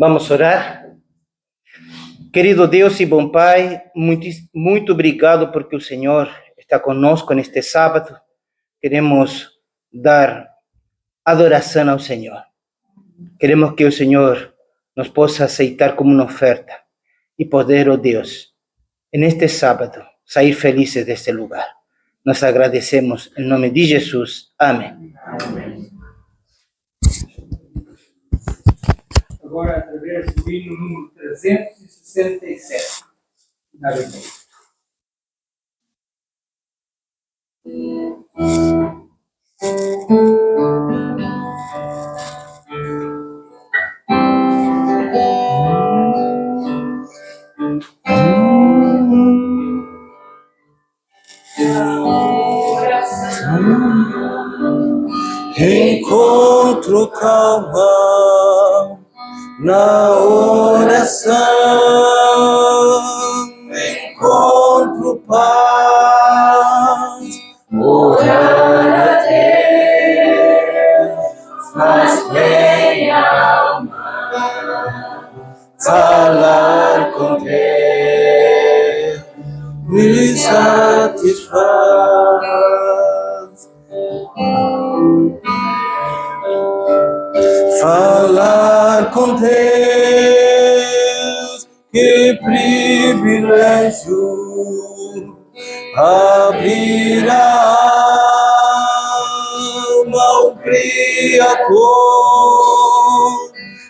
Vamos orar? Querido Deus e bom Pai, muito obrigado porque o Senhor está conosco neste sábado. Queremos dar adoração ao Senhor. Queremos que o Senhor nos possa aceitar como uma oferta e poder, oh Deus, neste sábado, sair felizes deste lugar. Nós agradecemos em nome de Jesus. Amém. Amém. Agora, através do hino número 367, na Bíblia. Encontro calma na oração, encontro paz, orar a Deus faz bem a alma, falar com Deus me satisfaz. Falar com Deus, que privilégio, abrir a alma ao Criador,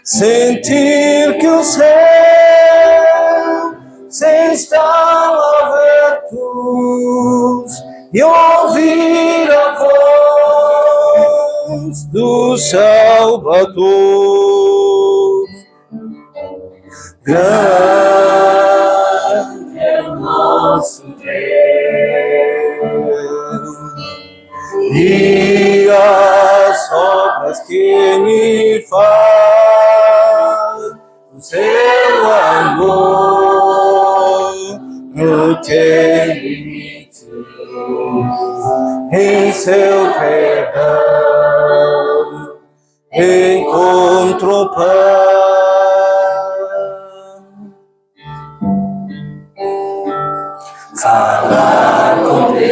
sentir que o céu se estão abertos e ouvir a voz do Salvador. Grande é o nosso Deus, e as obras que Ele faz, o seu amor não tem limite, em seu perdão encontro paz. Falar com Deus,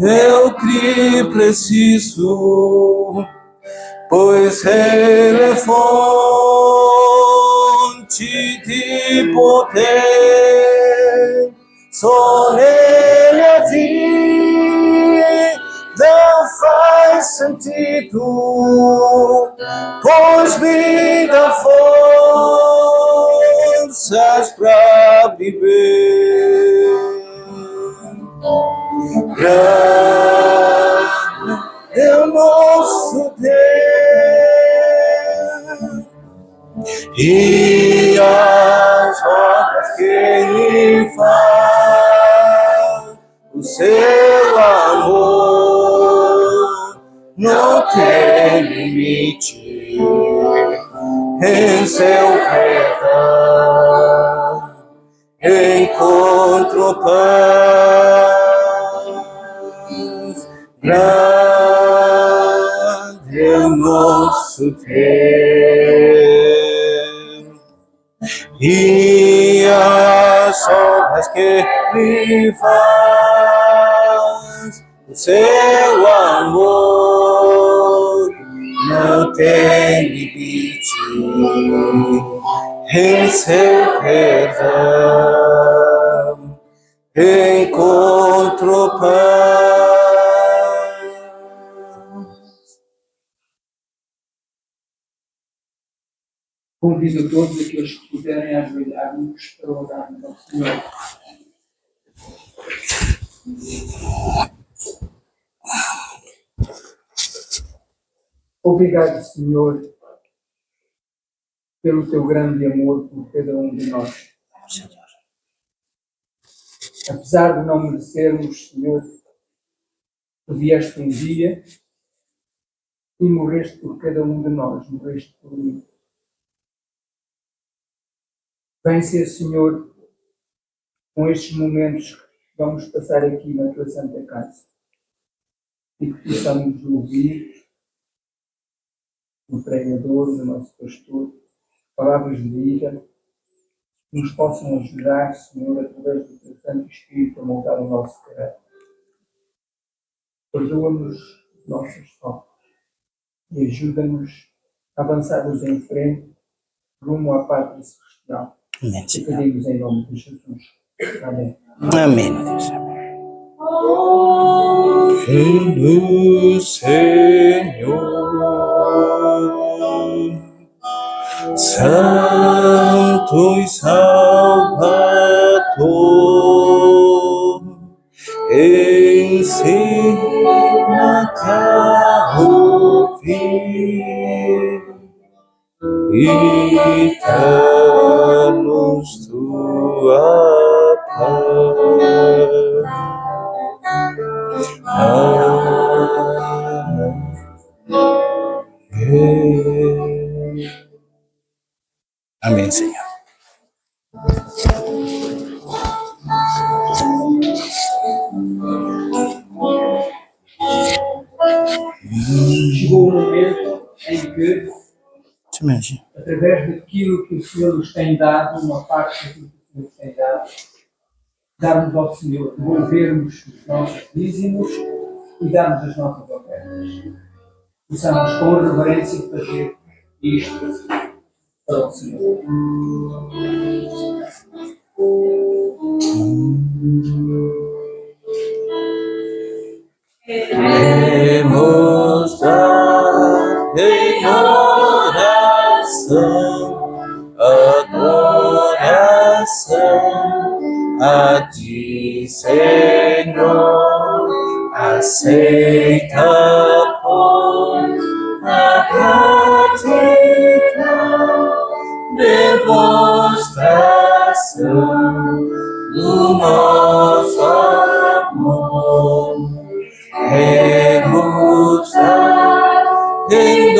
eu que preciso, pois Ele é fonte de poder, só nele a vida faz sentido, pois me dá forças para viver. Grande é o nosso Deus, e as obras que Ele faz, o seu amor não tem limite, em seu perdão encontro paz. Grande é o nosso Deus, e as obras que Ele faz, o seu amor não tem limite, em seu perdão encontro paz. Convido todos aqueles que puderem ajoelhar-nos para orar ao Senhor. Obrigado, Senhor, pelo teu grande amor por cada um de nós. Apesar de não merecermos, Senhor, tu vieste um dia e morreste por cada um de nós, morreste por mim. Vem ser, Senhor, com estes momentos que vamos passar aqui na tua Santa Casa e que possamos ouvir do pregador, do nosso pastor, palavras de vida, que nos possam ajudar, Senhor, através do Teu Santo Espírito, a moldar o nosso caráter. Perdoa-nos nossas faltas e ajuda-nos a avançarmos em frente rumo à pátria celestial. Amém, Que Senhor. pedimos em nome de Jesus. Amém. Amém, Deus. do Senhor, Santo e Salvador, ensina-te a ouvir e dá-nos tua paz. Amém, Senhor. Chegou o momento em que, Amém. através daquilo que o Senhor nos tem dado, uma parte daquilo que o Senhor nos tem dado, darmos ao Senhor, devolvermos os nossos dízimos e darmos as nossas ofertas. Possamos com reverência fazer isto para o Senhor. Demonstrar em oração, adoração a Ti, Senhor, aceita por a gratidão, demonstração do nosso amor. Remoçar em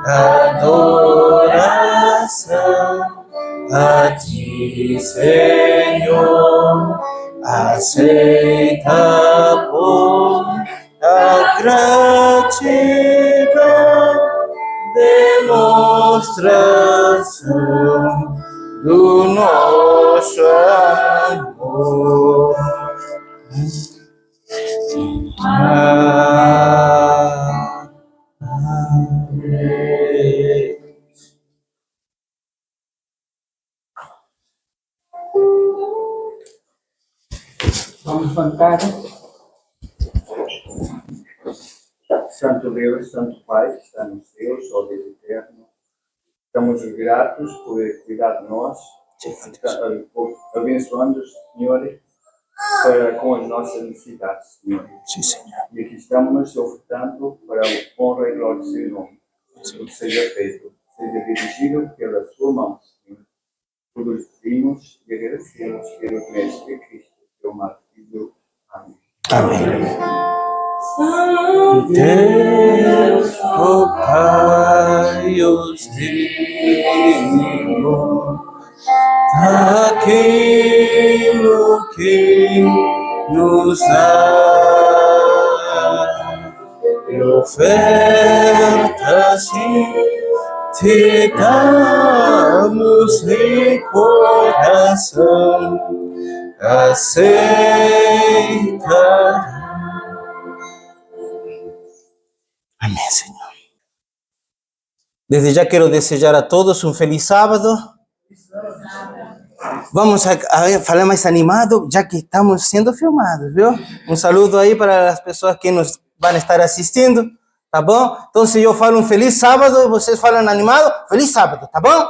adoração a Ti, Senhor, aceita por a gratidão, demonstração do nosso amor. Vamos levantar. Santo Deus, Santo Pai, que está nos céus, ó Deus eterno, estamos gratos por cuidar de nós, por abençoando-nos, Senhor, para com as nossas necessidades, Senhor. Sim, Senhor. E aqui estamos ofertando para a honra e glória do seu nome. O que seja feito, seja dirigido pela sua mão, Senhor. Todos os pedimos e agradecemos pelo Mestre Cristo, teu amado Filho. Amém. Amém. Deus, ó Pai, os dignos daquilo que nos dá, e ofertas te damos de coração, aceita. Amém, Senhor. Desde já quero desejar a todos um feliz sábado. Vamos a falar mais animado, já que estamos sendo filmados, viu? Um saludo aí para as pessoas que nos vão estar assistindo, tá bom? Então, se eu falo um feliz sábado e vocês falam animado, feliz sábado, tá bom?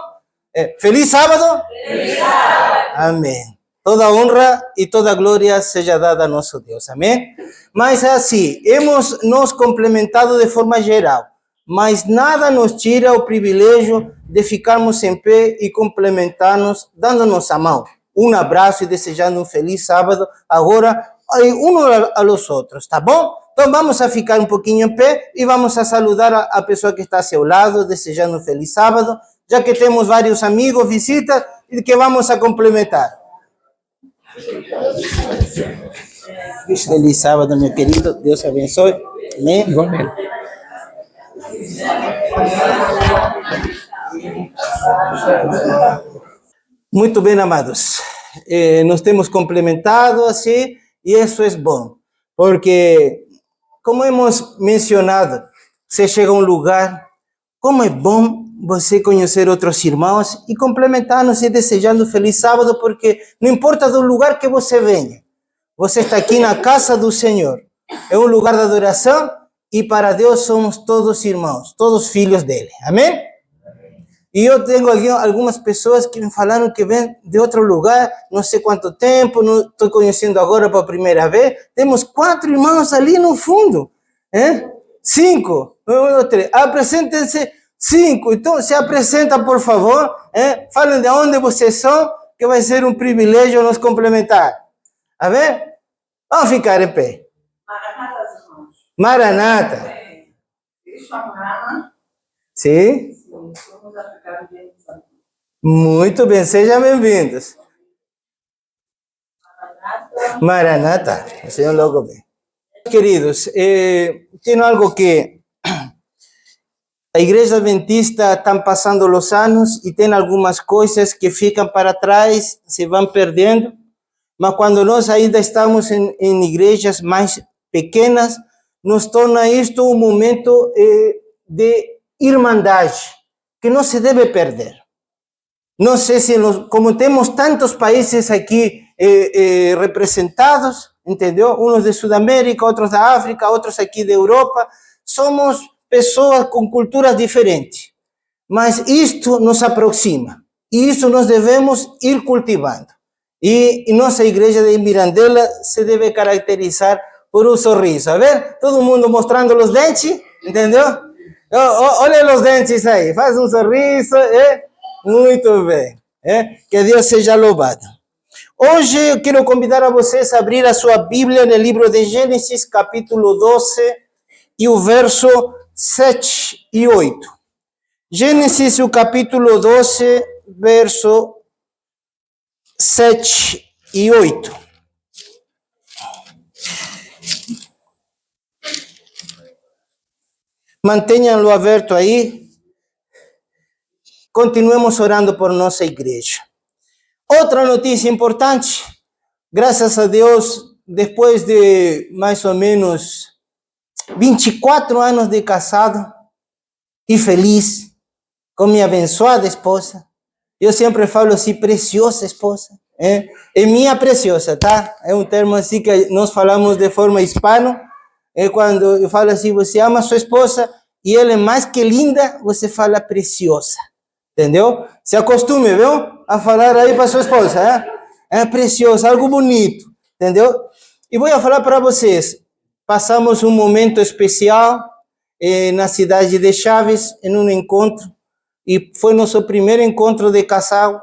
Feliz sábado? Feliz sábado! Amém. Toda honra e toda glória seja dada a nosso Deus, amém? Mas assim, hemos nos complementado de forma geral, mas nada nos tira o privilégio de ficarmos em pé e complementar-nos, dando-nos a mão. Um abraço e desejando um feliz sábado, agora, uns aos outros, tá bom? Então vamos a ficar um pouquinho em pé e vamos a saludar a pessoa que está a seu lado, desejando um feliz sábado, já que temos vários amigos, visitas, e que vamos a complementar. Feliz sábado, meu querido. Deus abençoe. Amém? Igualmente. Muito bem, amados. Nos temos complementado assim, e isso é bom, porque, como hemos mencionado, você chega a um lugar, como é bom você conhecer outros irmãos e complementar-nos e desejando feliz sábado, porque não importa do lugar que você venha, você está aqui na casa do Senhor. É um lugar de adoração e para Deus somos todos irmãos, todos filhos dele. Amém? E eu tenho aqui algumas pessoas que me falaram que vêm de outro lugar, não sei quanto tempo, não estou conhecendo agora pela primeira vez. Temos 4 irmãos ali no fundo, 5, 1, 3. Apresentem-se 5. Então, se apresentam, por favor. Falem de onde vocês são, que vai ser um privilégio nos complementar. Amém? Vamos ficar em pé. Maranata, irmãos. Maranata. Isso, Amarana. Sim? Sim, vamos a ficar bem. Muito bem, sejam bem-vindos. Maranata, o Senhor logo vem. Queridos, tem algo que a Igreja Adventista está passando os anos e tem algumas coisas que ficam para trás, se vão perdendo, mas quando nós ainda estamos em igrejas mais pequenas, nos torna isto um momento de irmandade, que não se deve perder. Não sei se, como temos tantos países aqui representados, entendeu? Uns de Sudamérica, outros da África, outros aqui da Europa, somos pessoas com culturas diferentes, mas isto nos aproxima, e isso nós devemos ir cultivando. E nossa igreja de Mirandela se deve caracterizar por um sorriso. A ver? Todo mundo mostrando os dentes, entendeu? Olha os dentes aí, faz um sorriso, muito bem, que Deus seja louvado. Hoje eu quero convidar a vocês a abrir a sua Bíblia no livro de Gênesis, capítulo 12, e o verso 7 e 8. Gênesis, o capítulo 12, verso 7 e 8. Mantenham-lo aberto aí. Continuemos orando por nossa igreja. Outra notícia importante, graças a Deus, depois de mais ou menos 24 anos de casado e feliz, com minha abençoada esposa, eu sempre falo assim, preciosa esposa, é minha preciosa, tá? É um termo assim que nós falamos de forma hispana, quando eu falo assim, você ama sua esposa e ela é mais que linda, você fala preciosa. Entendeu? Se acostume, viu? A falar aí para sua esposa, é precioso, algo bonito, entendeu? E vou falar para vocês, passamos um momento especial na cidade de Chaves, em um encontro, e foi nosso primeiro encontro de casal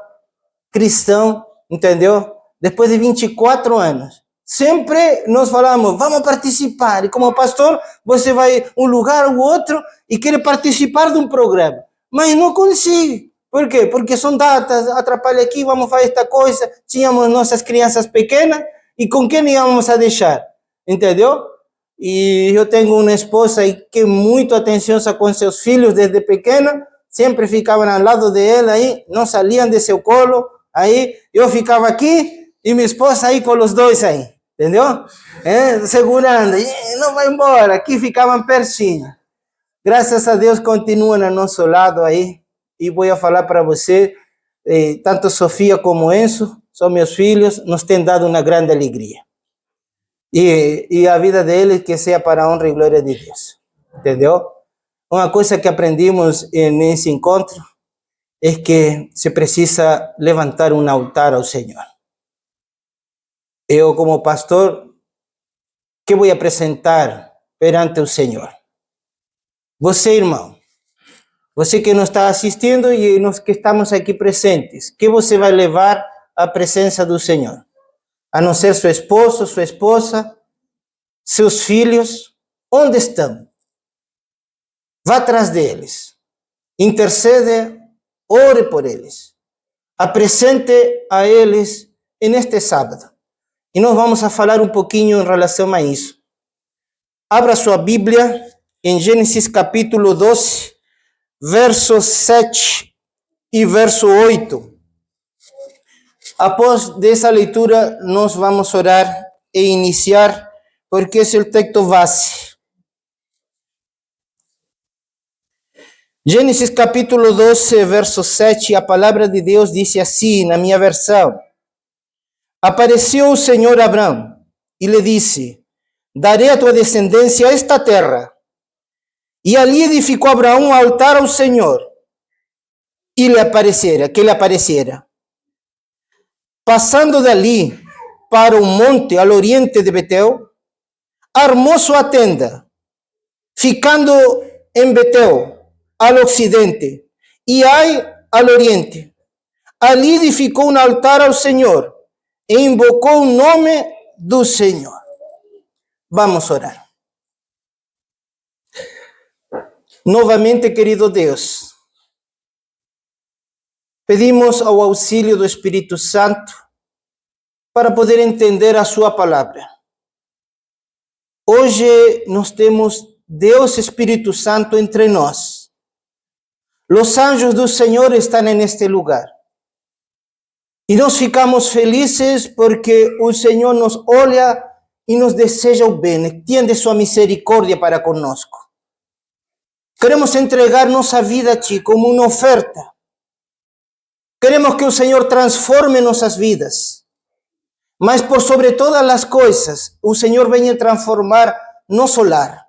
cristão, entendeu? Depois de 24 anos. Sempre nós falamos, vamos participar, e como pastor, você vai um lugar ou outro e quer participar de um programa. Mas não consigo. Por quê? Porque são datas, atrapalha aqui, vamos fazer esta coisa. Tínhamos nossas crianças pequenas e com quem íamos a deixar? Entendeu? E eu tenho uma esposa que é muito atenciosa com seus filhos desde pequena, sempre ficavam ao lado dela aí, não saíam de seu colo, aí eu ficava aqui e minha esposa aí com os dois aí, entendeu? Segurando, não vai embora, aqui ficavam pertinho. Graças a Deus continuam ao nosso lado aí. E vou falar para você, tanto Sofia como Enzo, são meus filhos, nos têm dado uma grande alegria. E a vida deles que seja para a honra e glória de Deus. Entendeu? Uma coisa que aprendimos nesse encontro é que se precisa levantar um altar ao Senhor. Eu, como pastor, que vou apresentar perante o Senhor? Você, irmão, você que nos está assistindo e nós que estamos aqui presentes, que você vai levar à presença do Senhor? A não ser seu esposo, sua esposa, seus filhos, onde estão? Vá atrás deles, intercede, ore por eles, apresente a eles neste sábado. E nós vamos a falar um pouquinho em relação a isso. Abra sua Bíblia em Gênesis capítulo 12, versos 7 e verso 8. Após dessa leitura, nós vamos orar e iniciar, porque esse é o texto base. Gênesis capítulo 12, verso 7, a palavra de Deus diz assim, na minha versão: Apareceu o Senhor a Abrão e lhe disse: Darei a tua descendência esta terra. E ali edificou Abraão um altar ao Senhor, e lhe aparecera. Passando dali para o monte ao oriente de Betel, armou sua tenda, ficando em Betel, ao ocidente, e Ai ao oriente. Ali edificou um altar ao Senhor e invocou o nome do Senhor. Vamos orar. Novamente, querido Deus, pedimos ao auxílio do Espírito Santo para poder entender a sua palavra. Hoje nós temos Deus Espírito Santo entre nós. Os anjos do Senhor estão neste lugar. E nós ficamos felizes porque o Senhor nos olha e nos deseja o bem, extiende sua misericórdia para conosco. Queremos entregar nossa vida a Ti como uma oferta. Queremos que o Senhor transforme nossas vidas. Mas por sobre todas as coisas, o Senhor venha transformar nosso lar.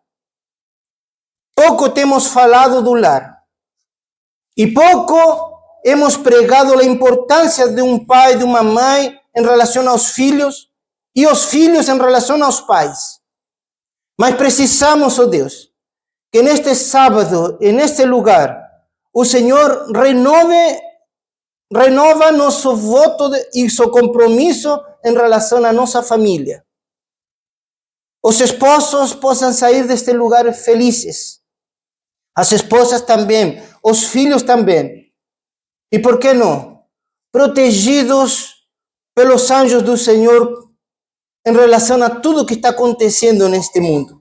Pouco temos falado do lar. E pouco hemos pregado a importância de um pai e de uma mãe em relação aos filhos e os filhos em relação aos pais. Mas precisamos, ó Deus, que neste sábado, neste lugar, o Senhor renova nosso voto e seu compromisso em relação à nossa família. Os esposos possam sair deste lugar felizes. As esposas também, os filhos também. E por que não? Protegidos pelos anjos do Senhor em relação a tudo que está acontecendo neste mundo.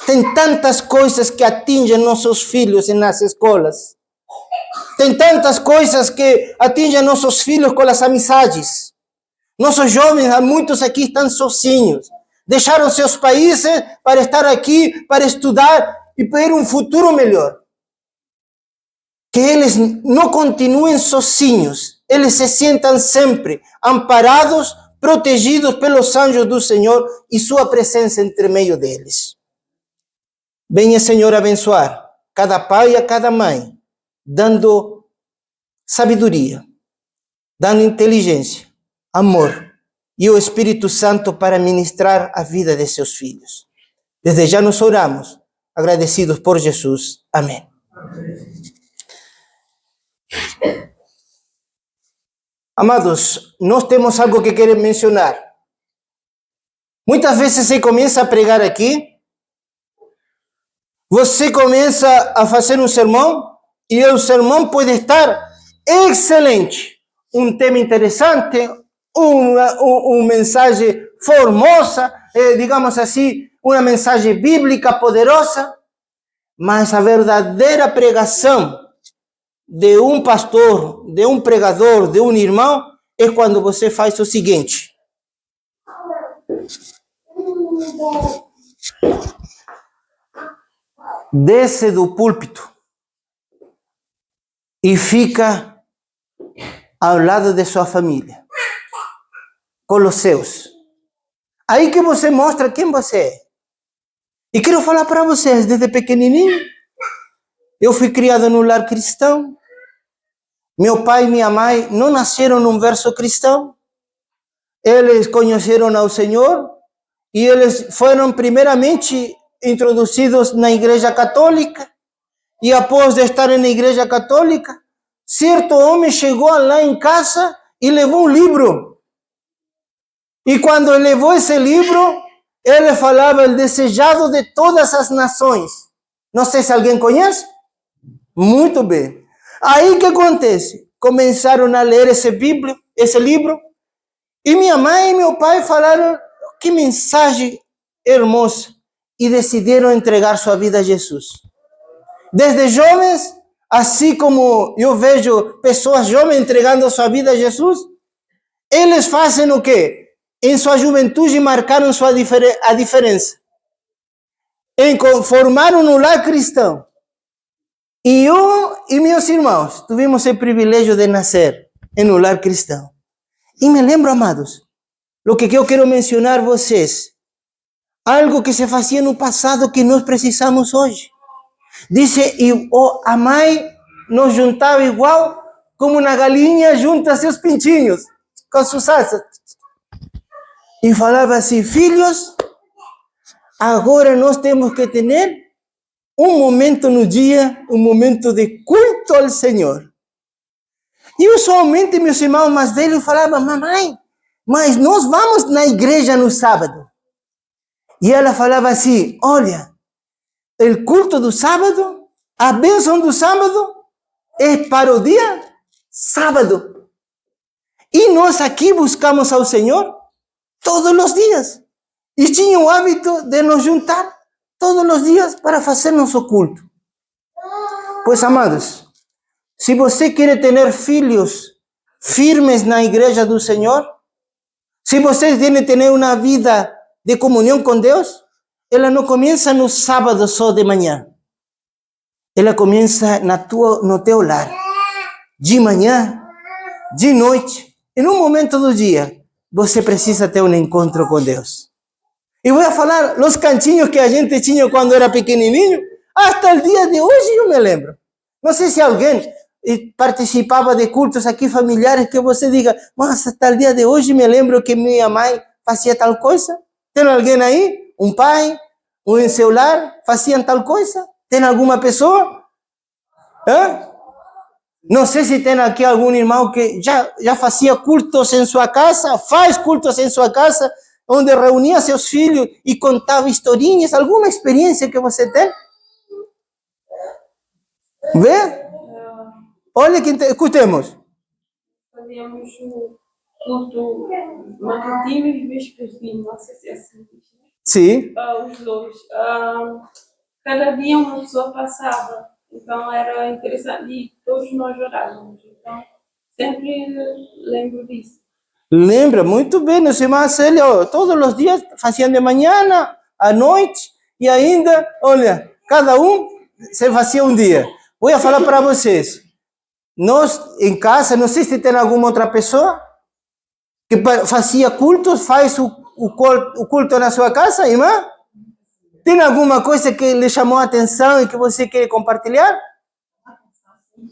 Tem tantas coisas que atingem nossos filhos nas escolas. Tem tantas coisas que atingem nossos filhos com as amizades. Nossos jovens, muitos aqui estão sozinhos. Deixaram seus países para estar aqui, para estudar e ter um futuro melhor. Que eles não continuem sozinhos. Eles se sintam sempre amparados, protegidos pelos anjos do Senhor e sua presença entre meio deles. Venha, Senhor, abençoar cada pai e a cada mãe, dando sabedoria, dando inteligência, amor e o Espírito Santo para ministrar a vida de seus filhos. Desde já nos oramos, agradecidos por Jesus. Amém. Amados, nós temos algo que quero mencionar. Muitas vezes se começa a pregar aqui, você começa a fazer um sermão e o sermão pode estar excelente. Um tema interessante, uma mensagem formosa, digamos assim, uma mensagem bíblica poderosa, mas a verdadeira pregação de um pastor, de um pregador, de um irmão, é quando você faz o seguinte. Desce do púlpito e fica ao lado de sua família, com os seus. Aí que você mostra quem você é. E quero falar para vocês, desde pequenininho, eu fui criado num lar cristão. Meu pai e minha mãe não nasceram num berço cristão. Eles conheceram ao Senhor e eles foram primeiramente introduzidos na Igreja Católica. E após de estarem na Igreja Católica, certo homem chegou lá em casa e levou um livro. E quando ele levou esse livro, ele falava o desejado de todas as nações. Não sei se alguém conhece. Muito bem. Aí que acontece? Começaram a ler esse livro, e minha mãe e meu pai falaram, que mensagem hermosa. e decidiram entregar sua vida a Jesus. Desde jovens, assim como eu vejo pessoas jovens entregando sua vida a Jesus, eles fazem o quê? Em sua juventude marcaram a diferença. Formaram um lar cristão. E eu e meus irmãos tivemos o privilégio de nascer em um lar cristão. E me lembro, amados, o que eu quero mencionar a vocês, algo que se fazia no passado que nós precisamos hoje. Diz, a mãe nos juntava igual como uma galinha junta seus pintinhos com suas asas. E falava assim, filhos, agora nós temos que ter um momento no dia, um momento de culto ao Senhor. E usualmente meus irmãos mais velhos falavam, mamãe, mas nós vamos na igreja no sábado. E ela falava assim, olha, o culto do sábado, a bênção do sábado, é para o dia sábado. E nós aqui buscamos ao Senhor todos os dias. E tinha o hábito de nos juntar todos os dias para fazer nosso culto. Pois, amados, se você quer ter filhos firmes na igreja do Senhor, se você quer ter uma vida de comunhão com Deus, ela não começa no sábado só de manhã. Ela começa no teu lar. De manhã, de noite, em um momento do dia, você precisa ter um encontro com Deus. E vou falar os cantinhos que a gente tinha quando era pequenininho, até o dia de hoje eu me lembro. Não sei se alguém participava de cultos aqui familiares que você diga, mas até o dia de hoje me lembro que minha mãe fazia tal coisa. Tem alguém aí? Um pai? Um em seu lar? Faziam tal coisa? Tem alguma pessoa? Não sei se tem aqui algum irmão que já fazia cultos em sua casa, faz cultos em sua casa, onde reunia seus filhos e contava historinhas. Alguma experiência que você tem? Vê? Olha que escutemos. Fazíamos o culto matutino e vespertino, não sei se é assim. Sim. Os dois. Cada dia uma pessoa passava, então era interessante e todos nós orávamos. Então, sempre lembro disso. Lembra muito bem, nosso irmão Célio, todos os dias faziam de manhã, à noite, e ainda, olha, cada um se fazia um dia. Vou falar para vocês, nós em casa, não sei se tem alguma outra pessoa que fazia cultos, faz o culto na sua casa, irmã? Tem alguma coisa que lhe chamou a atenção e que você quer compartilhar?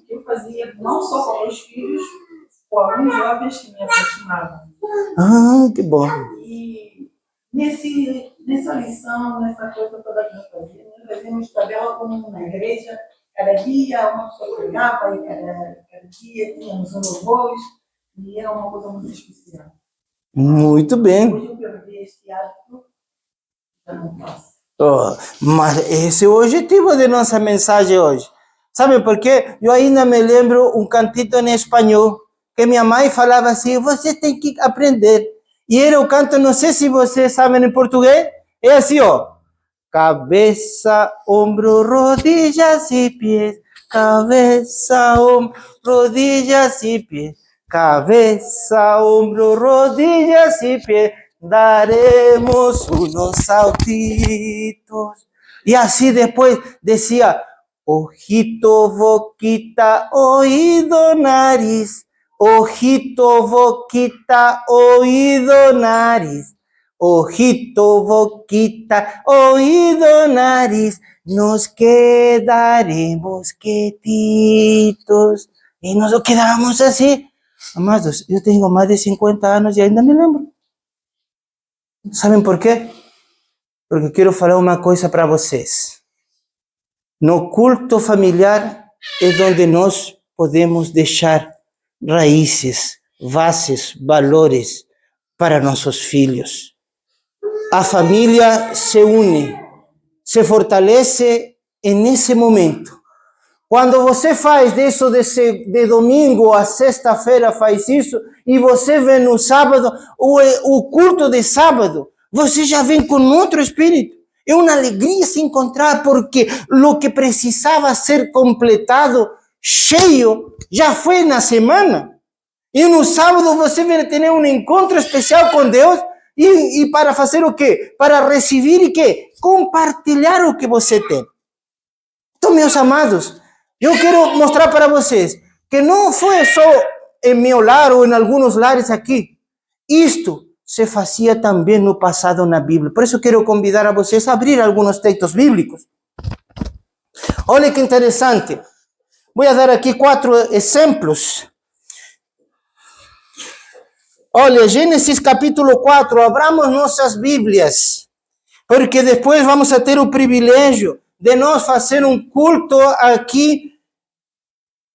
Eu fazia não só com os filhos, com alguns jovens que me aproximavam. Ah, que bom. E nessa lição, nessa coisa toda que nós fazíamos tabela como na igreja, cada dia uma pessoa pregava e cada dia tínhamos um louvor e era uma coisa muito especial. Muito bem. Hoje eu perdi este hábito, já não faço. Mas esse é o objetivo de nossa mensagem hoje. Sabe por quê? Eu ainda me lembro um cantito em espanhol que minha mãe falava assim, você tem que aprender. E era o canto, não sei se vocês sabem em português, é assim, ó. Cabeça, ombro, rodillas e pés. Cabeça, ombro, rodillas e pés. Cabeça, ombro, rodillas y pie, daremos unos saltitos. Y así después decía, ojito, boquita, oído, nariz. Ojito, boquita, oído, nariz. Ojito, boquita, oído, nariz. Nos quedaremos quietitos. Y nos quedábamos así. Amados, eu tenho mais de 50 anos e ainda me lembro. Sabem por quê? Porque quero falar uma coisa para vocês. No culto familiar é onde nós podemos deixar raízes, bases, valores para nossos filhos. A família se une, se fortalece nesse momento. Quando você faz isso de domingo a sexta-feira, faz isso, e você vem no sábado, o culto de sábado, você já vem com outro espírito. É uma alegria se encontrar, porque o que precisava ser completado, cheio, já foi na semana. E no sábado você vai ter um encontro especial com Deus e para fazer o quê? Para receber e quê? Compartilhar o que você tem. Então, meus amados, eu quero mostrar para vocês que não foi só em meu lar ou em alguns lares aqui. Isto se fazia também no passado na Bíblia. Por isso quero convidar a vocês a abrir alguns textos bíblicos. Olha que interessante. Vou dar aqui 4 exemplos. Olha, Gênesis capítulo 4, abramos nossas Bíblias, porque depois vamos a ter o privilégio de nós fazer um culto aqui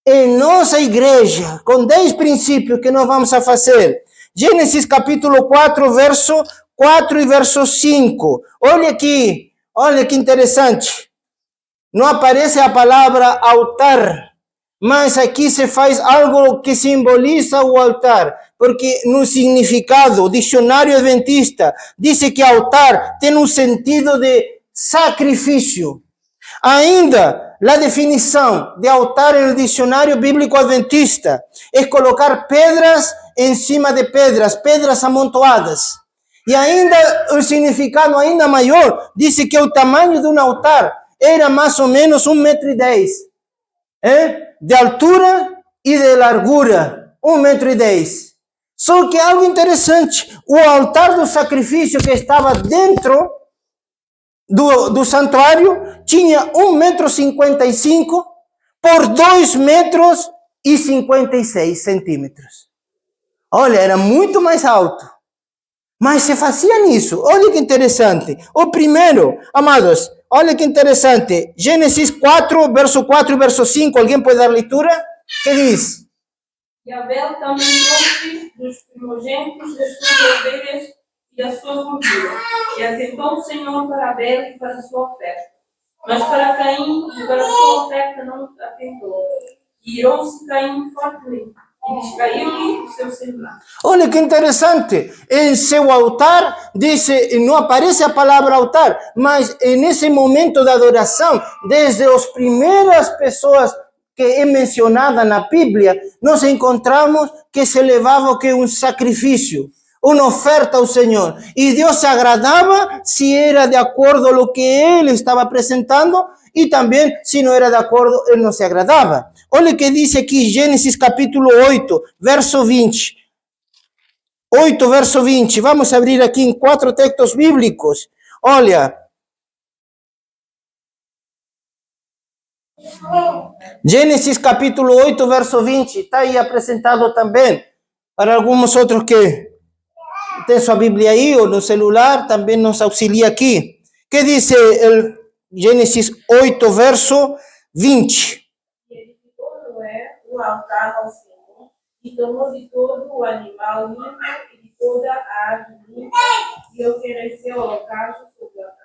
em nossa igreja, com 10 princípios que nós vamos a fazer. Gênesis capítulo 4, verso 4 e verso 5. Olha aqui, olha que interessante. Não aparece a palavra altar, mas aqui se faz algo que simboliza o altar, porque no significado, o dicionário adventista diz que altar tem um sentido de sacrifício. Ainda, a definição de altar no dicionário bíblico adventista é colocar pedras em cima de pedras, pedras amontoadas. E ainda, o significado ainda maior, diz que o tamanho de um altar era mais ou menos 1,10 m, de altura e de largura, 1,10 m. Só que algo interessante, o altar do sacrifício que estava dentro do santuário tinha 1,55 m por 2,56 m. Olha, era muito mais alto. Mas se fazia nisso. Olha que interessante. O primeiro, amados, olha que interessante. Gênesis 4, verso 4 e verso 5. Alguém pode dar leitura? Que diz? E Abel também trouxe dos primogênitos das suas ovelhas e da sua gordura. E atentou o Senhor para Abel e para a sua oferta. Mas para Caim e para a sua oferta não atentou. E irou-se Caim fortemente. E descaiu-lhe o seu semblante. Olha que interessante. Em seu altar, dice, não aparece a palavra altar, mas nesse momento da adoração, desde as primeiras pessoas que é mencionada na Bíblia, nós encontramos que se levava o que um sacrifício, uma oferta ao Senhor. E Deus se agradava se era de acordo com o que ele estava apresentando, e também, se não era de acordo, ele não se agradava. Olha o que diz aqui, Gênesis capítulo 8, verso 20. 8, verso 20. Vamos abrir aqui em 4 textos bíblicos. Olha. Gênesis capítulo 8, verso 20. Está aí apresentado também. Para alguns outros que têm sua Bíblia aí ou no celular, também nos auxilia aqui. Que diz el Gênesis 8, verso 20. E edificou Noé um altar ao Senhor, e tomou de todo o animal limpo e de toda a ave limpa, e ofereceu holocausto sobre o altar.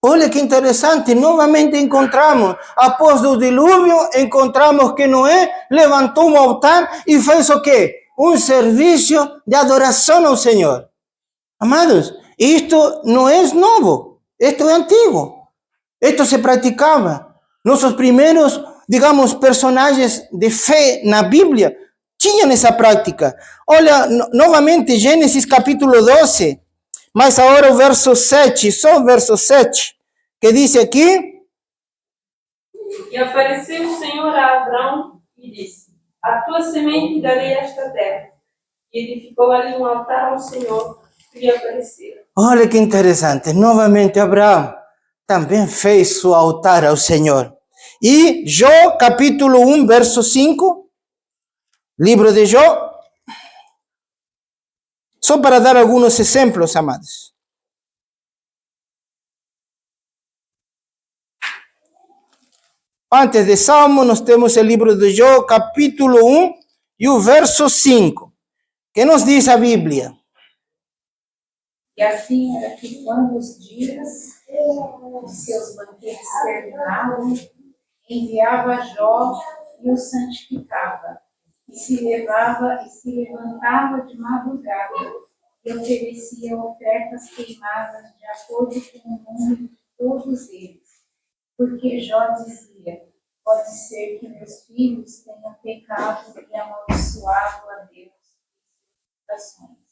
Olha que interessante, novamente encontramos, após o dilúvio, encontramos que Noé levantou um altar e fez o quê? Um serviço de adoração ao Senhor. Amados, isto não é novo, isto é antigo. Isto se praticava. Nossos primeiros, digamos, personagens de fé na Bíblia tinham essa prática. Olha, novamente, Gênesis capítulo 12, mas agora o verso 7, só o verso 7, que diz aqui: E apareceu o Senhor a Abrão e disse: A tua semente darei esta terra. E edificou ali um altar ao Senhor que lhe apareceu. Olha que interessante, novamente Abraão também fez seu altar ao Senhor. E Jó, capítulo 1, verso 5, livro de Jó, só para dar alguns exemplos, amados. Antes de Salmo, nós temos o livro de Jó, capítulo 1 e o verso 5. Que nos diz a Bíblia? E assim era que quando os dias de seus banquetes terminavam, enviava Jó e o santificava, e se levantava de madrugada, e oferecia ofertas queimadas de acordo com o número de todos eles. Porque Jó dizia: pode ser que meus filhos tenham pecado e amaldiçoado a Deus em corações.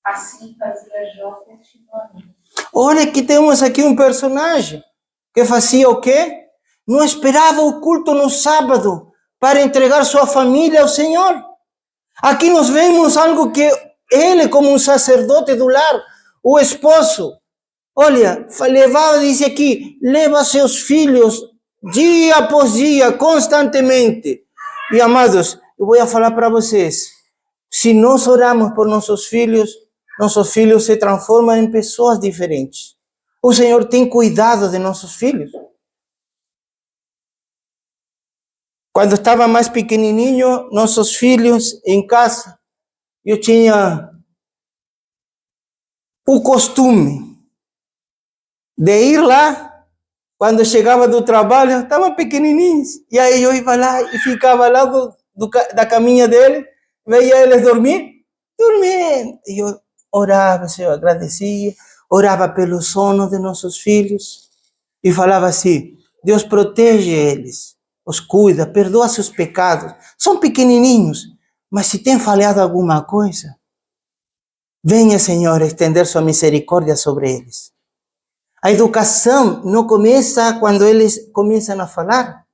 Assim fazia Jó continuamente. Olha que temos aqui um personagem que fazia o quê? Não esperava o culto no sábado para entregar sua família ao Senhor. Aqui nós vemos algo que ele, como um sacerdote do lar, o esposo, olha, levava, diz aqui, leva seus filhos dia após dia, constantemente. E amados, eu vou falar para vocês, se nós oramos por nossos filhos se transformam em pessoas diferentes. O Senhor tem cuidado de nossos filhos. Quando estava mais pequenininho, nossos filhos em casa, eu tinha o costume de ir lá, quando chegava do trabalho, estavam pequenininhos, e aí eu ia lá e ficava lá da caminha dele, veia eles dormindo, e eu orava, Senhor, agradecia, orava pelo sono de nossos filhos, e falava assim: Deus protege eles, os cuida, perdoa seus pecados, são pequenininhos, mas se tem falhado alguma coisa, venha, Senhor, estender sua misericórdia sobre eles. A educação não começa quando eles começam a falar.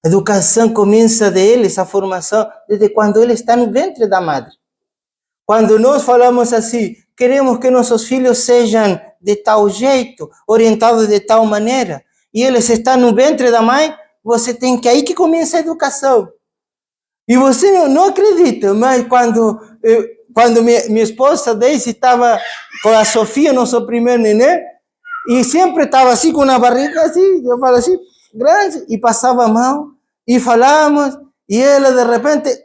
A educação começa deles, a formação, desde quando eles estão no ventre da madre. Quando nós falamos assim, queremos que nossos filhos sejam de tal jeito, orientados de tal maneira, e eles estão no ventre da mãe, você tem que, aí que começa a educação. E você não acredita, mas quando minha esposa Daisy estava com a Sofia, nosso primeiro neném, e sempre estava assim com a barriga assim, eu falo assim, grande, e passava a mão, e falávamos, e ela de repente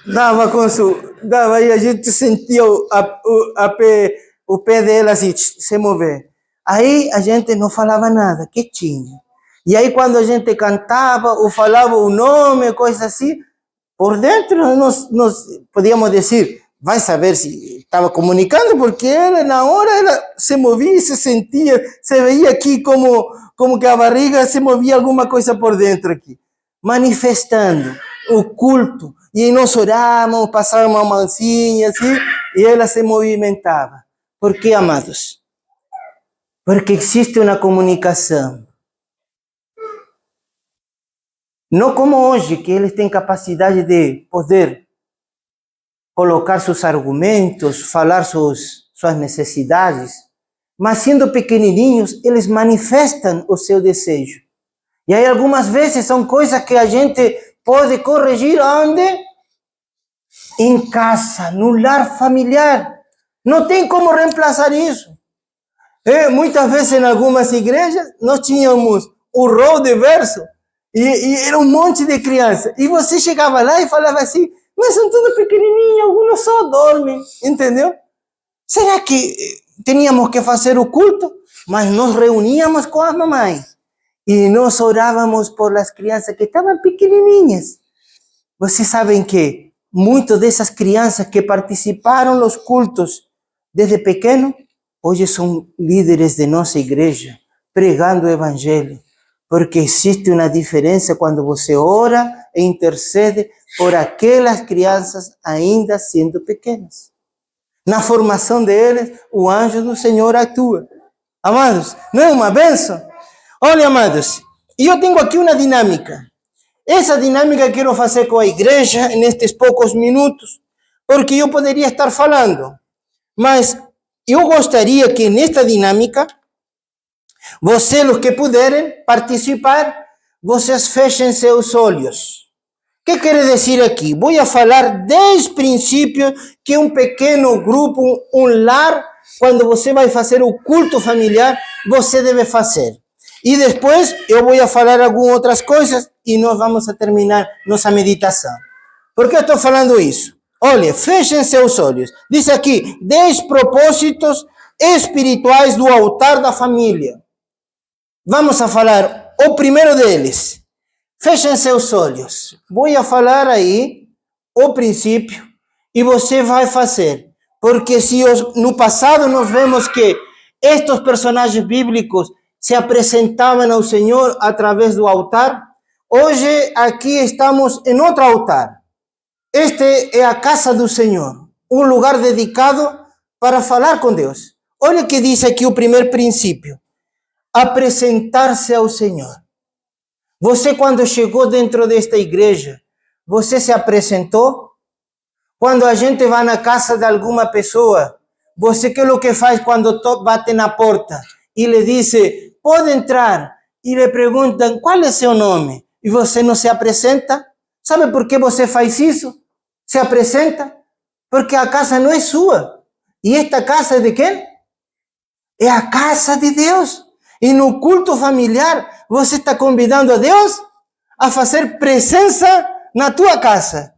dava e a gente sentia o pé dela assim, se mover. Aí a gente não falava nada, quietinha. E aí quando a gente cantava ou falava o nome, coisa assim, por dentro nós podíamos dizer, vai saber se estava comunicando, porque ela, na hora, ela se movia, se sentia, se veia aqui como que a barriga se movia alguma coisa por dentro aqui, manifestando o culto. E nós orávamos, passávamos uma mãozinha assim, e ela se movimentava. Por quê, amados? Porque existe uma comunicação. Não como hoje, que eles têm capacidade de poder colocar seus argumentos, falar suas necessidades, mas sendo pequenininhos, eles manifestam o seu desejo. E aí algumas vezes são coisas que a gente pode corrigir onde? Em casa, no lar familiar. Não tem como reemplaçar isso. Muitas vezes em algumas igrejas nós tínhamos o rol de verso e era um monte de crianças. E você chegava lá e falava assim, mas são todos pequenininhos, alguns só dormem, entendeu? Será que teníamos que fazer o culto? Mas nos reuníamos com as mamães e nós orávamos por as crianças que estavam pequenininhas. Vocês sabem que muitas dessas crianças que participaram dos cultos desde pequeno, hoje são líderes de nossa igreja, pregando o evangelho. Porque existe uma diferença quando você ora e intercede por aquelas crianças ainda sendo pequenas. Na formação deles, o anjo do Senhor atua. Amados, não é uma bênção? Olha, amados, eu tenho aqui uma dinâmica. Essa dinâmica eu quero fazer com a igreja nestes poucos minutos, porque eu poderia estar falando, mas eu gostaria que nesta dinâmica, vocês, os que puderem participar, vocês fechem seus olhos. O que quer dizer aqui? Vou falar 10 princípios que um pequeno grupo, um lar, quando você vai fazer o culto familiar, você deve fazer. E depois eu vou falar algumas outras coisas e nós vamos a terminar nossa meditação. Por que eu estou falando isso? Olha, fechem seus olhos. Diz aqui, 10 propósitos espirituais do altar da família. Vamos a falar o primeiro deles. Fechem seus olhos. Vou falar aí o princípio e você vai fazer. Porque no passado nós vemos que estes personagens bíblicos se apresentavam ao Senhor através do altar, hoje aqui estamos em outro altar. Este é a casa do Senhor, um lugar dedicado para falar com Deus. Olha o que diz aqui o primeiro princípio: apresentar-se ao Senhor. Você, quando chegou dentro desta igreja, você se apresentou? Quando a gente vai na casa de alguma pessoa, você que é o que faz quando bate na porta e lhe diz, pode entrar, e lhe perguntam, qual é seu nome? E você não se apresenta? Sabe por que você faz isso? Se apresenta? Porque a casa não é sua. E esta casa é de quem? É a casa de Deus. E no culto familiar, você está convidando a Deus a fazer presença na tua casa.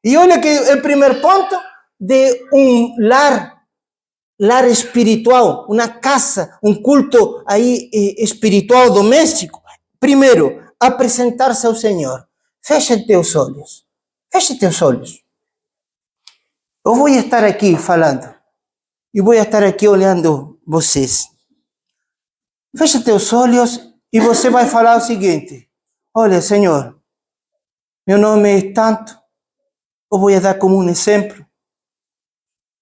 E olha que o primeiro ponto de um lar espiritual, uma casa, um culto aí espiritual doméstico. Primeiro, apresentar-se ao Senhor. Feche teus olhos. Feche teus olhos. Eu vou estar aqui falando. E vou estar aqui olhando vocês. Feche teus olhos e você vai falar o seguinte: olha, Senhor, meu nome é tanto. Eu vou dar como um exemplo.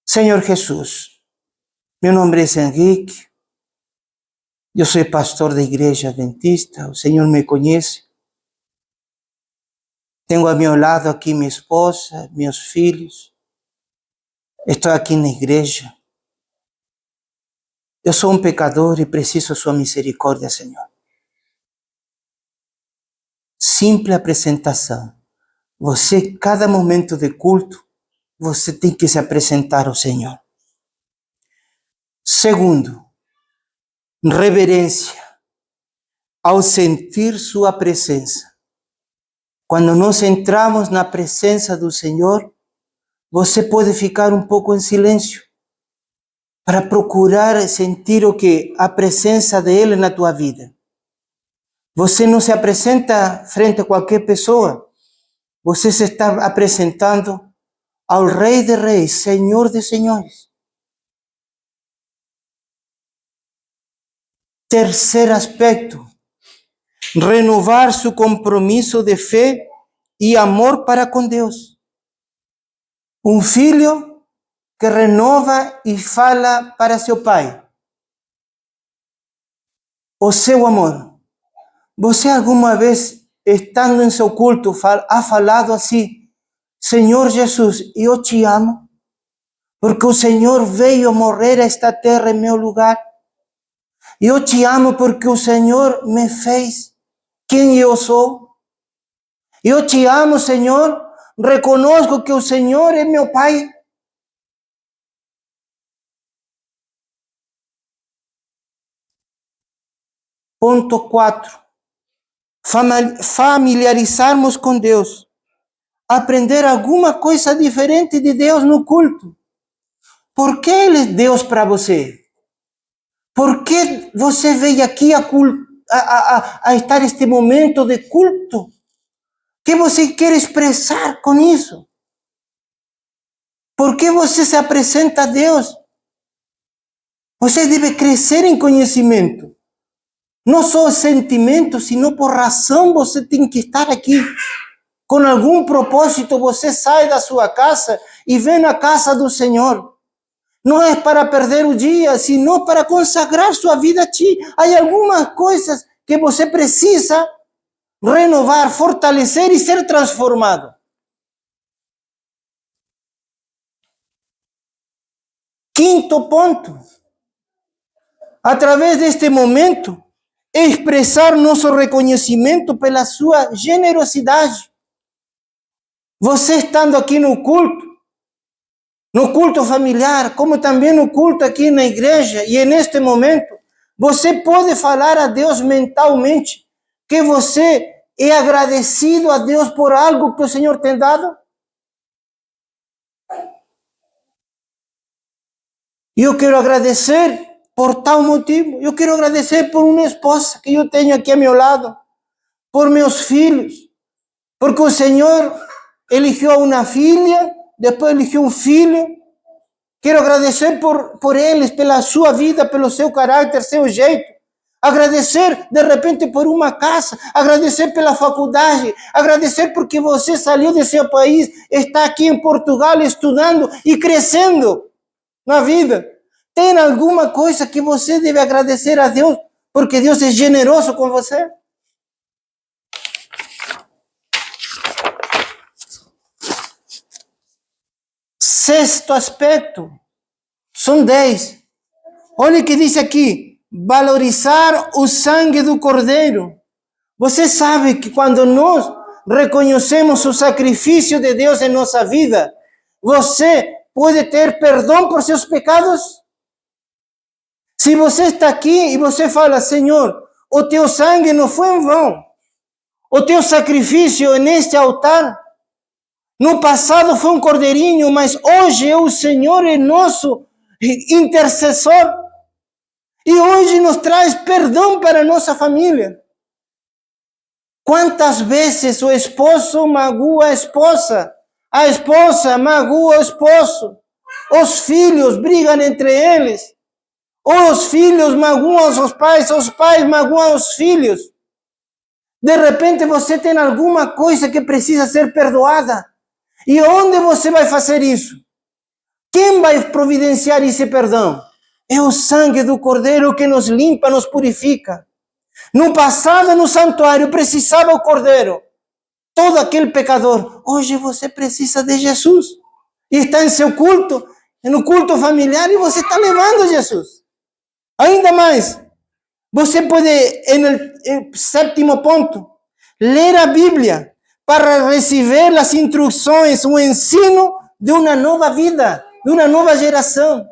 Senhor Jesus, meu nome é Henrique. Eu sou pastor da igreja adventista. O Senhor me conhece. Tenho a meu lado aqui minha esposa, meus filhos. Estou aqui na igreja. Eu sou um pecador e preciso sua misericórdia, Senhor. Simples apresentação. Você, cada momento de culto, você tem que se apresentar ao Senhor. Segundo, reverência. Ao sentir sua presença. Quando nós entramos na presença do Senhor, você pode ficar um pouco em silêncio para procurar sentir a presença dele na tua vida. Você não se apresenta frente a qualquer pessoa. Você se está apresentando ao Rei de Reis, Senhor de Senhores. Terceiro aspecto, renovar seu compromisso de fé e amor para com Deus. Um filho que renova e fala para seu pai o seu amor. Você alguma vez, estando em seu culto, ha falado assim: Senhor Jesus, eu te amo, porque o Senhor veio morrer a esta terra em meu lugar. Eu te amo porque o Senhor me fez quem eu sou. Eu te amo, Senhor, reconozco que o Senhor é meu Pai. Ponto 4. Familiarizarmos com Deus. Aprender alguma coisa diferente de Deus no culto. Por que Ele é Deus para você? Por que você veio aqui a estar neste momento de culto? O que você quer expressar com isso? Por que você se apresenta a Deus? Você deve crescer em conhecimento. Não só sentimento, sino por razão você tem que estar aqui. Com algum propósito você sai da sua casa e vem na casa do Senhor. Não é para perder o dia, sino para consagrar sua vida a ti. Há algumas coisas que você precisa renovar, fortalecer e ser transformado. Quinto ponto. Através deste momento, expressar nosso reconhecimento pela sua generosidade. Você estando aqui no culto familiar, como também no culto aqui na igreja, e neste momento, você pode falar a Deus mentalmente que você é agradecido a Deus por algo que o Senhor tem dado? E eu quero agradecer por tal motivo. Eu quero agradecer por uma esposa que eu tenho aqui ao meu lado, por meus filhos, porque o Senhor eligiu uma filha, depois eligiu um filho, Quero agradecer por eles, pela sua vida, pelo seu caráter, seu jeito. Agradecer, de repente, por uma casa. Agradecer pela faculdade. Agradecer porque você saiu de seu país, está aqui em Portugal estudando e crescendo na vida. Tem alguma coisa que você deve agradecer a Deus, porque Deus é generoso com você? Sexto aspecto, são 10. Olha o que diz aqui, valorizar o sangue do Cordeiro. Você sabe que quando nós reconhecemos o sacrifício de Deus em nossa vida, você pode ter perdão por seus pecados? Se você está aqui e você fala, Senhor, o teu sangue não foi em vão, o teu sacrifício neste altar, no passado foi um cordeirinho, mas hoje o Senhor é nosso intercessor. E hoje nos traz perdão para a nossa família. Quantas vezes o esposo magoa a esposa magoa o esposo, os filhos brigam entre eles, os filhos magoam os pais magoam os filhos. De repente você tem alguma coisa que precisa ser perdoada. E onde você vai fazer isso? Quem vai providenciar esse perdão? É o sangue do Cordeiro que nos limpa, nos purifica. No passado, no santuário, precisava o Cordeiro. Todo aquele pecador. Hoje você precisa de Jesus. E está em seu culto, no culto familiar, e você está levando Jesus. Ainda mais, você pode, no sétimo ponto, ler a Bíblia para receber as instruções, o ensino de uma nova vida, de uma nova geração.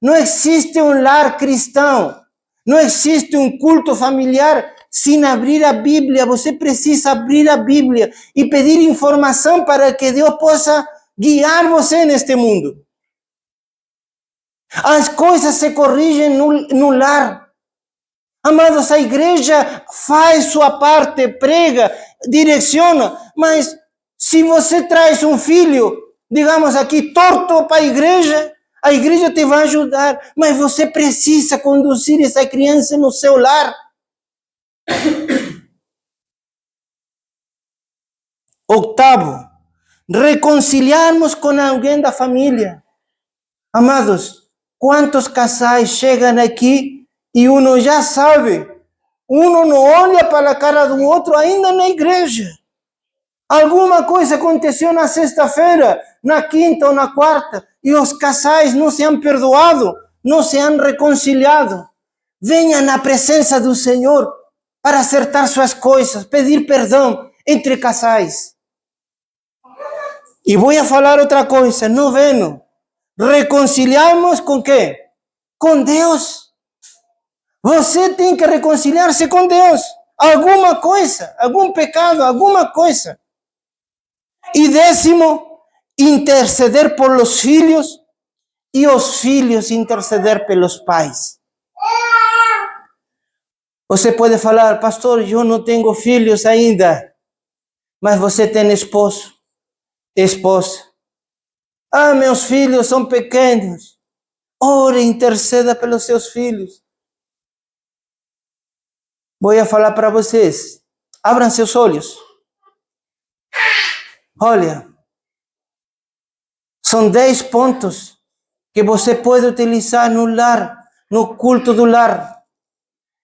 Não existe um lar cristão, não existe um culto familiar sem abrir a Bíblia. Você precisa abrir a Bíblia e pedir informação para que Deus possa guiar você neste mundo. As coisas se corrigem no lar. Amados, a igreja faz sua parte, prega, direciona, mas se você traz um filho, digamos aqui, torto para a igreja te vai ajudar, mas você precisa conduzir essa criança no seu lar. Oitavo, reconciliarmos com alguém da família. Amados, quantos casais chegam aqui e uno já sabe, uno não olha para a cara do outro ainda na igreja. Alguma coisa aconteceu na sexta-feira, na quinta ou na quarta, e os casais não se han perdoado, não se han reconciliado. Venha na presença do Senhor para acertar suas coisas, pedir perdão entre casais. E vou falar outra coisa, noveno. Reconciliarmos com quê? Com Deus. Você tem que reconciliar-se com Deus. Alguma coisa, algum pecado, alguma coisa. E décimo, interceder por los filhos e os filhos interceder pelos pais. Você pode falar, pastor, eu não tenho filhos ainda, mas você tem esposo, esposa. Ah, meus filhos são pequenos. Ore, interceda pelos seus filhos. Vou falar para vocês. Abram seus olhos. Olha, são 10 pontos que você pode utilizar no lar, no culto do lar.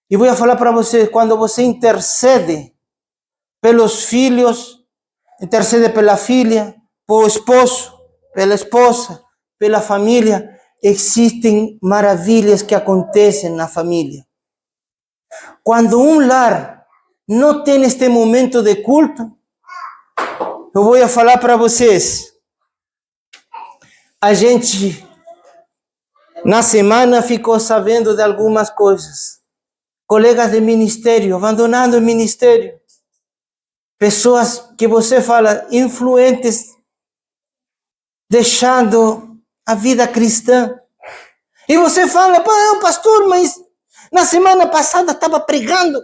E vou falar para vocês, quando você intercede pelos filhos, intercede pela filha, pelo esposo, pela esposa, pela família, existem maravilhas que acontecem na família. Quando um lar não tem este momento de culto, eu vou falar para vocês. A gente, na semana, ficou sabendo de algumas coisas. Colegas de ministério, abandonando o ministério. Pessoas que você fala, influentes, deixando a vida cristã. E você fala, pastor, mas na semana passada estava pregando.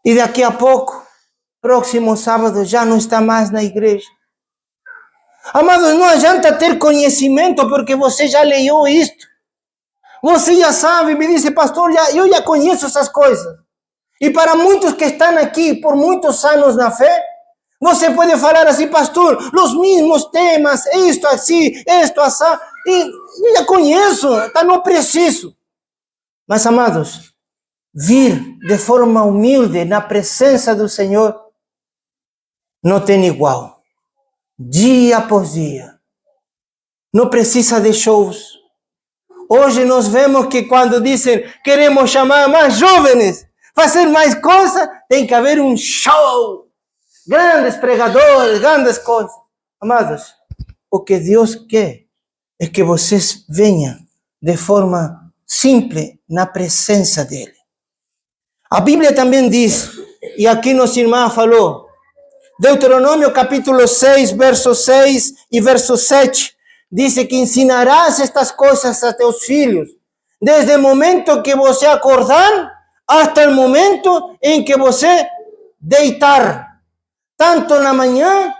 E daqui a pouco, próximo sábado, já não está mais na igreja. Amados, não adianta ter conhecimento porque você já leu isto. Você já sabe, me disse, pastor, eu já conheço essas coisas. E para muitos que estão aqui por muitos anos na fé, você pode falar assim, pastor, os mesmos temas, isto assim, isto assim, e eu já conheço, tá, não preciso. Mas, amados, vir de forma humilde na presença do Senhor não tem igual. Dia após dia. Não precisa de shows. Hoje nós vemos que quando dizem queremos chamar mais jovens, fazer mais coisas, tem que haver um show. Grandes pregadores, grandes coisas. Amados, o que Deus quer é que vocês venham de forma simples na presença dEle. A Bíblia também diz, e aqui nossa irmã falou, Deuteronômio capítulo 6, verso 6 e verso 7, diz que ensinarás estas coisas a teus filhos, desde o momento que você acordar, até o momento em que você deitar. Tanto na manhã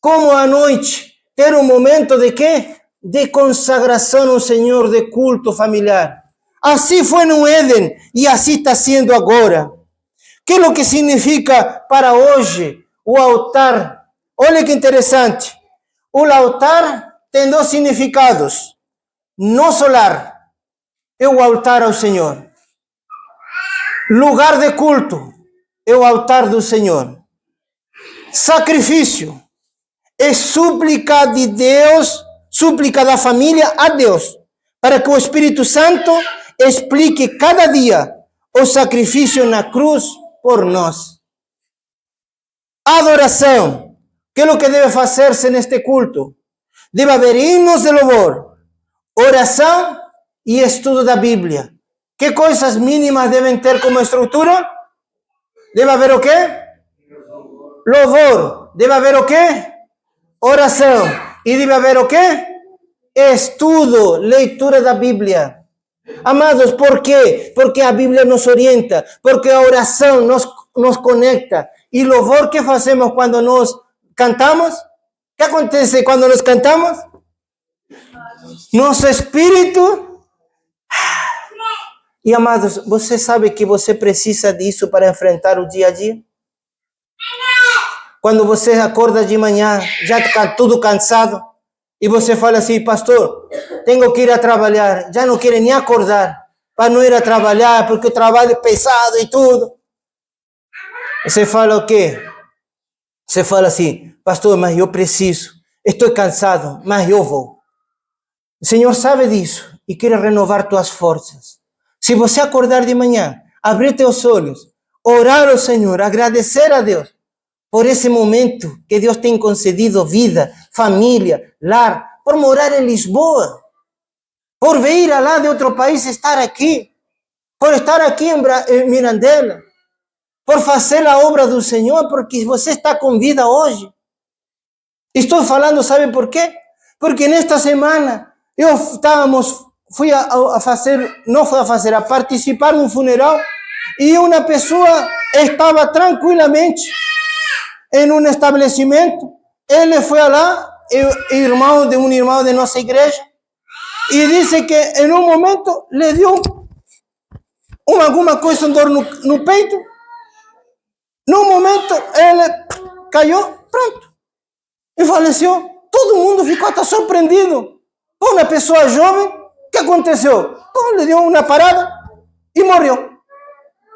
como à noite, ter um momento de quê? De consagração ao Senhor, de culto familiar. Assim foi no Éden e assim está sendo agora. Que é o que significa para hoje o altar? Olha que interessante. O altar tem dois significados. No solar é o altar ao Senhor. Lugar de culto é o altar do Senhor. Sacrifício é súplica de Deus, súplica da família a Deus, para que o Espírito Santo explique cada dia o sacrifício na cruz por nós. Adoração, que é o que deve fazer-se neste culto? Deve haver hinos de louvor, oração e estudo da Bíblia. Que coisas mínimas devem ter como estrutura? Deve haver o quê? Louvor. Deve haver o quê? Oração. E deve haver o quê? Estudo, leitura da Bíblia. Amados, por quê? Porque a Bíblia nos orienta, porque a oração nos conecta. E louvor, que fazemos quando nós cantamos? O que acontece quando nós cantamos? Nosso espírito. E amados, você sabe que você precisa disso para enfrentar o dia a dia? Quando você acorda de manhã, já está tudo cansado, e você fala assim, pastor, tenho que ir a trabalhar, já não quero nem acordar, para não ir a trabalhar, porque o trabalho é pesado e tudo. Você fala o quê? Você fala assim, pastor, mas eu preciso, estou cansado, mas eu vou. O Senhor sabe disso e quer renovar tuas forças. Se você acordar de manhã, abrir teus olhos, orar ao Senhor, agradecer a Deus por esse momento que Deus tem concedido vida, família, lar, por morar em Lisboa, por vir lá de outro país estar aqui, por estar aqui em Mirandela, por fazer a obra do Senhor, porque você está com vida hoje. Estou falando, sabe por quê? Porque nesta semana fui a participar de um funeral e uma pessoa estava tranquilamente em um estabelecimento. Ele foi lá, irmão de um irmão de nossa igreja, e disse que em um momento lhe deu alguma coisa, dor no peito. No momento ele caiu, pronto, e faleceu. Todo mundo ficou até surpreendido. Uma pessoa jovem, o que aconteceu? Lhe deu uma parada e morreu.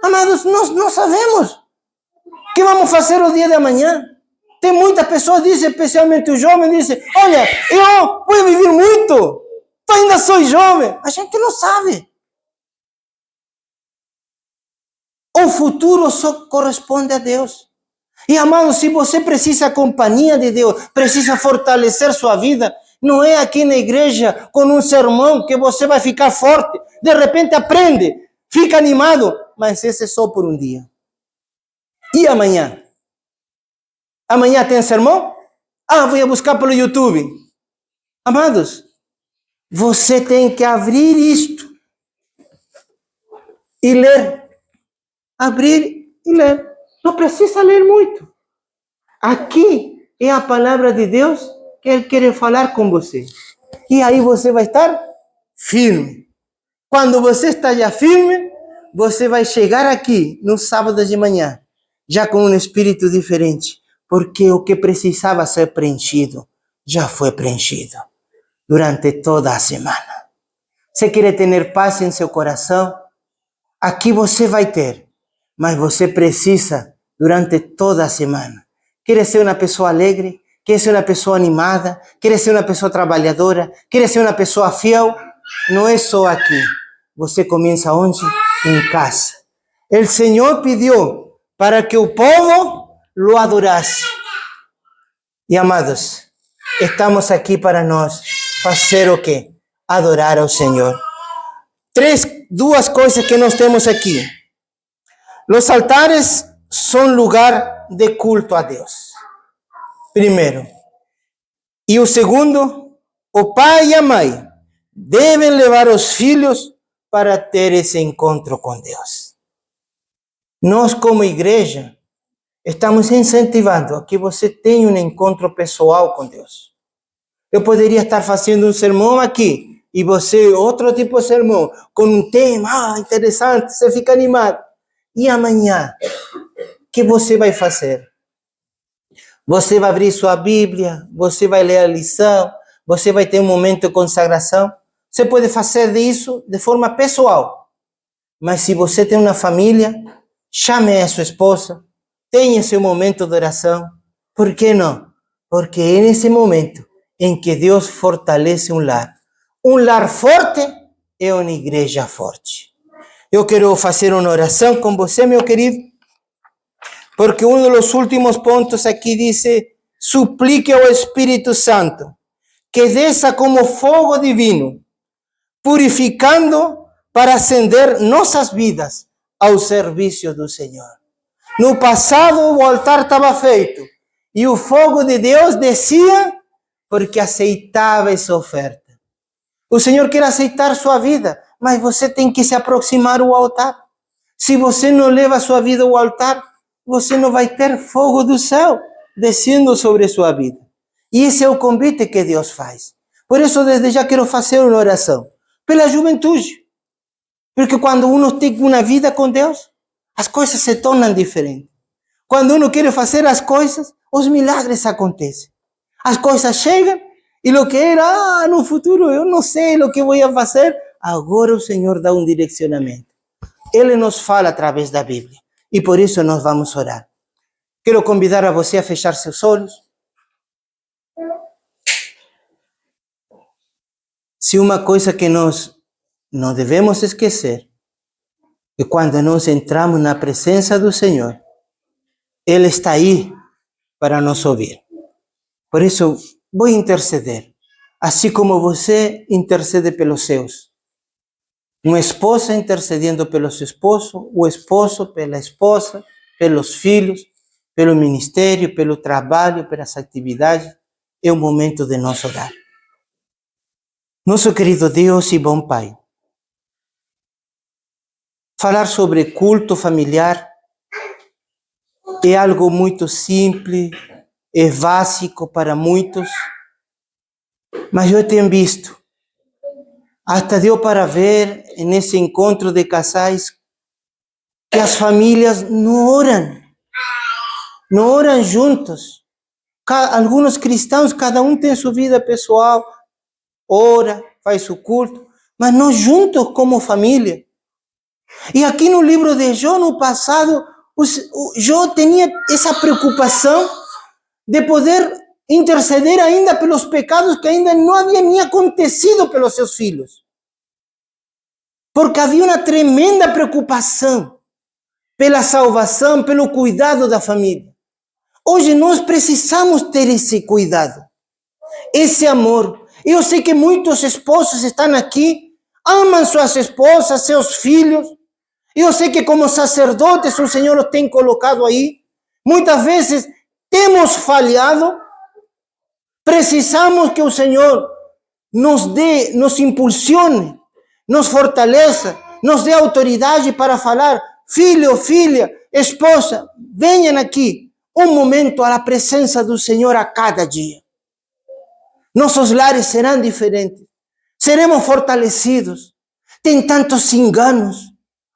Amados, nós não sabemos o que vamos fazer o dia de amanhã. Tem muitas pessoas, dizem, especialmente os jovens, dizem, olha, eu vou viver muito, eu ainda sou jovem. A gente não sabe. O futuro só corresponde a Deus. E, amados, se você precisa da companhia de Deus, precisa fortalecer sua vida, não é aqui na igreja com um sermão que você vai ficar forte. De repente aprende, fica animado, mas esse é só por um dia. E amanhã? Amanhã tem sermão? Vou buscar pelo YouTube. Amados, você tem que abrir isto e ler. Abrir e ler. Não precisa ler muito. Aqui é a palavra de Deus que Ele quer falar com você. E aí você vai estar firme. Quando você está já firme, você vai chegar aqui no sábado de manhã, já com um espírito diferente, porque o que precisava ser preenchido, já foi preenchido durante toda a semana. Você quer ter paz em seu coração? Aqui você vai ter, mas você precisa durante toda a semana. Quer ser uma pessoa alegre? Quer ser uma pessoa animada? Quer ser uma pessoa trabalhadora? Quer ser uma pessoa fiel? Não é só aqui. Você começa onde? Em casa. O Senhor pediu para que o povo lo adorasse. E amados, estamos aqui para nós fazer o quê? Adorar ao Senhor. Duas coisas que nós temos aqui. Os altares são lugar de culto a Deus. Primeiro. E o segundo, o pai e a mãe devem levar os filhos para ter esse encontro com Deus. Nós, como igreja, estamos incentivando a que você tenha um encontro pessoal com Deus. Eu poderia estar fazendo um sermão aqui e você outro tipo de sermão, com um tema interessante, você fica animado. E amanhã, o que você vai fazer? Você vai abrir sua Bíblia, você vai ler a lição, você vai ter um momento de consagração. Você pode fazer isso de forma pessoal. Mas se você tem uma família, chame a sua esposa, tenha seu momento de oração. Por que não? Porque é nesse momento em que Deus fortalece um lar. Um lar forte é uma igreja forte. Eu quero fazer uma oração com você, meu querido, porque um dos últimos pontos aqui diz: suplique ao Espírito Santo que desça como fogo divino, purificando para acender nossas vidas ao serviço do Senhor. No passado o altar estava feito e o fogo de Deus descia porque aceitava essa oferta. O Senhor quer aceitar sua vida, mas você tem que se aproximar ao altar. Se você não leva a sua vida ao altar, você não vai ter fogo do céu descendo sobre sua vida. E esse é o convite que Deus faz. Por isso, desde já quero fazer uma oração pela juventude. Porque quando uno tem uma vida com Deus, as coisas se tornam diferentes. Quando uno quer fazer as coisas, os milagres acontecem. As coisas chegam e o que era no futuro, eu não sei o que vou fazer. Agora o Senhor dá um direcionamento. Ele nos fala através da Bíblia. E por isso nós vamos orar. Quero convidar a você a fechar seus olhos. Se uma coisa que nós não devemos esquecer é quando nós entramos na presença do Senhor, Ele está aí para nos ouvir. Por isso, vou interceder, assim como você intercede pelos seus. Uma esposa intercedendo pelo seu esposo, o esposo pela esposa, pelos filhos, pelo ministério, pelo trabalho, pelas atividades. É o momento de nós orar. Nosso querido Deus e bom Pai, falar sobre culto familiar é algo muito simples, é básico para muitos, mas eu tenho visto, até deu para ver nesse encontro de casais, que as famílias não oram juntos. Alguns cristãos, cada um tem sua vida pessoal, ora, faz o culto, mas não juntos como família. E aqui no livro de Jó, no passado, Jó tinha essa preocupação de poder interceder ainda pelos pecados que ainda não haviam nem acontecido pelos seus filhos. Porque havia uma tremenda preocupação pela salvação, pelo cuidado da família. Hoje nós precisamos ter esse cuidado, esse amor. Eu sei que muitos esposos estão aqui, amam suas esposas, seus filhos. Eu sei que como sacerdotes o Senhor os tem colocado aí. Muitas vezes temos falhado. Precisamos que o Senhor nos dê, nos impulsione, nos fortaleça, nos dê autoridade para falar: filho, filha, esposa, venham aqui. Um momento à presença do Senhor a cada dia. Nossos lares serão diferentes. Seremos fortalecidos. Tem tantos enganos.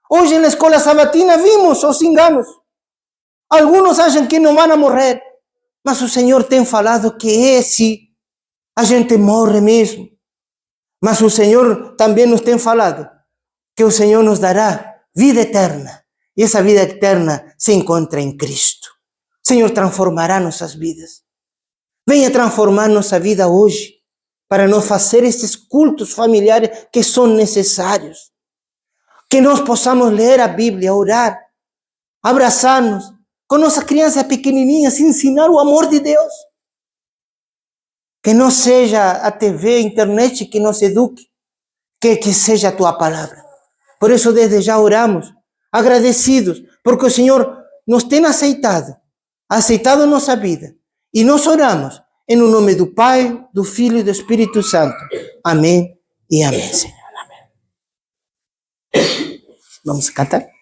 Hoje na escola sabatina vimos os enganos. Alguns acham que não vão morrer. Mas o Senhor tem falado que esse a gente morre mesmo. Mas o Senhor também nos tem falado que o Senhor nos dará vida eterna. E essa vida eterna se encontra em Cristo. O Senhor transformará nossas vidas. Venha transformar nossa vida hoje, para nós fazer esses cultos familiares que são necessários. Que nós possamos ler a Bíblia, orar, abraçar-nos com nossas crianças pequenininhas, ensinar o amor de Deus. Que não seja a TV, a internet que nos eduque, que seja a tua palavra. Por isso, desde já oramos, agradecidos, porque o Senhor nos tem aceitado nossa vida. E nós oramos em nome do Pai, do Filho e do Espírito Santo. Amém e amém, Senhor. Amém. Vamos cantar?